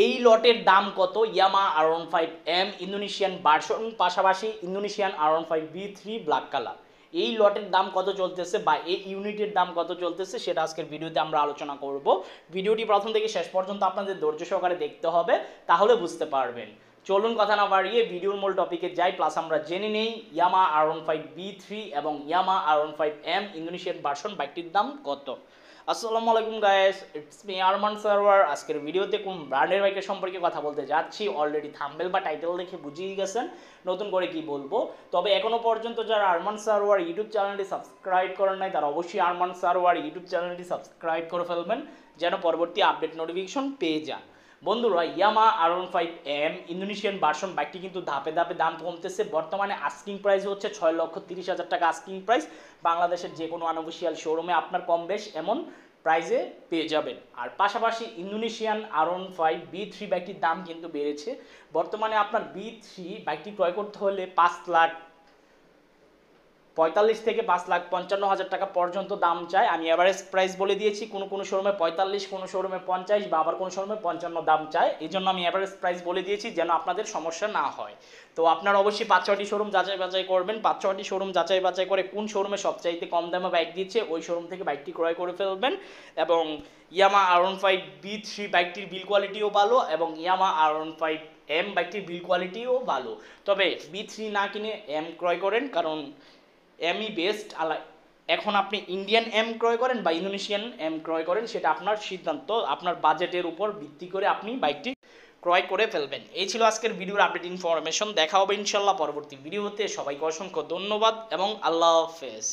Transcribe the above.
এই লটের দাম কত? ইয়ামা R15M ইন্দোনেশিয়ান ভার্সন, পাশাপাশি ইন্দোনেশিয়ান R15B3 ব্ল্যাক কালার। এই লটের দাম কত চলতেছে বা এই ইউনিটের দাম কত চলতেছে সেটা আজকের ভিডিওতে আমরা আলোচনা করব। ভিডিওটি প্রথম থেকে শেষ পর্যন্ত আপনাদের ধৈর্য সহকারে দেখতে হবে, তাহলে বুঝতে পারবেন। চলুন কথা না বাড়িয়ে ভিডিওর মূল টপিকে যাই, প্লাস আমরা জেনে নেই ইয়ামা R15B3 এবং ইয়ামা R15M ইন্দোনেশিয়ান ভার্সন বাইকটির দাম কত। আসসালামু আলাইকুম guys, it's me Arman Sarwar. আজকের ভিডিওতে কোন ব্র্যান্ডের বাইকের সম্পর্কে কথা বলতে যাচ্ছি অলরেডি থাম্বনেল বা টাইটেল দেখে বুঝিয়ে গেছেন নতুন করে কি বলবো। তবে এখনো পর্যন্ত যারা আরমান সারওয়ার ইউটিউব চ্যানেলটি সাবস্ক্রাইব করেন নাই তারা অবশ্যই আরমান সারওয়ার ইউটিউব চ্যানেলটি সাবস্ক্রাইব করে ফেলবেন, যেন পরবর্তী আপডেট নোটিফিকেশন পেয়ে যান। বন্ধুরা, ইয়ামা R15M ইন্দোনেশিয়ান ভার্সন বাইকটি কিন্তু ধাপে ধাপে দাম কমতেছে। বর্তমানে আস্কিং প্রাইস হচ্ছে 6,30,000 টাকা আস্কিং প্রাইস। বাংলাদেশের যে কোনো আনঅফিসিয়াল শোরুমে আপনার কম বেশ এমন প্রাইসে পেয়ে যাবেন। আর পাশাপাশি ইন্দোনেশিয়ান R15B3 বাইকটির দাম কিন্তু বেড়েছে। বর্তমানে আপনার B3 বাইকটি ক্রয় করতে হলে 5,45,000 থেকে 5,55,000 টাকা পর্যন্ত দাম চায়। আমি এভারেজ প্রাইস বলে দিয়েছি, কোনো কোনো শোরুমে 45, কোনো শোরুমে 50 বা আবার কোনো শোরুমে 55 দাম চায়। এই জন্য আমি এভারেজ প্রাইস বলে দিয়েছি যেন আপনাদের সমস্যা না হয়। তো আপনারা অবশ্যই 5-6টি শোরুম যাচাই বাছাই করবেন। 5-6টি শোরুম যাচাই বাছাই করে কোন শোরুমে সবচাইতে কম দামে বাইক দিচ্ছে ওই শোরুম থেকে বাইকটি ক্রয় করে ফেলবেন। এবং ইয়ামা R15B3 বাইকটির বিল কোয়ালিটিও ভালো এবং ইয়ামা R15M বাইকটির বিল কোয়ালিটিও ভালো। তবে B3 না কিনে M ক্রয় করেন, কারণ এমই বেস্ট। এখন আপনি ইন্ডিয়ান এম ক্রয় করেন বা ইন্দোনেশিয়ান এম ক্রয় করেন সেটা আপনার সিদ্ধান্ত, আপনার বাজেটের উপর ভিত্তি করে আপনি বাইকটি ক্রয় করে ফেলবেন। এই ছিল আজকের ভিডিওর আপডেট ইনফরমেশন। দেখা হবে ইনশাল্লাহ পরবর্তী ভিডিওতে। সবাইকে অসংখ্য ধন্যবাদ এবং আল্লাহ হাফেজ।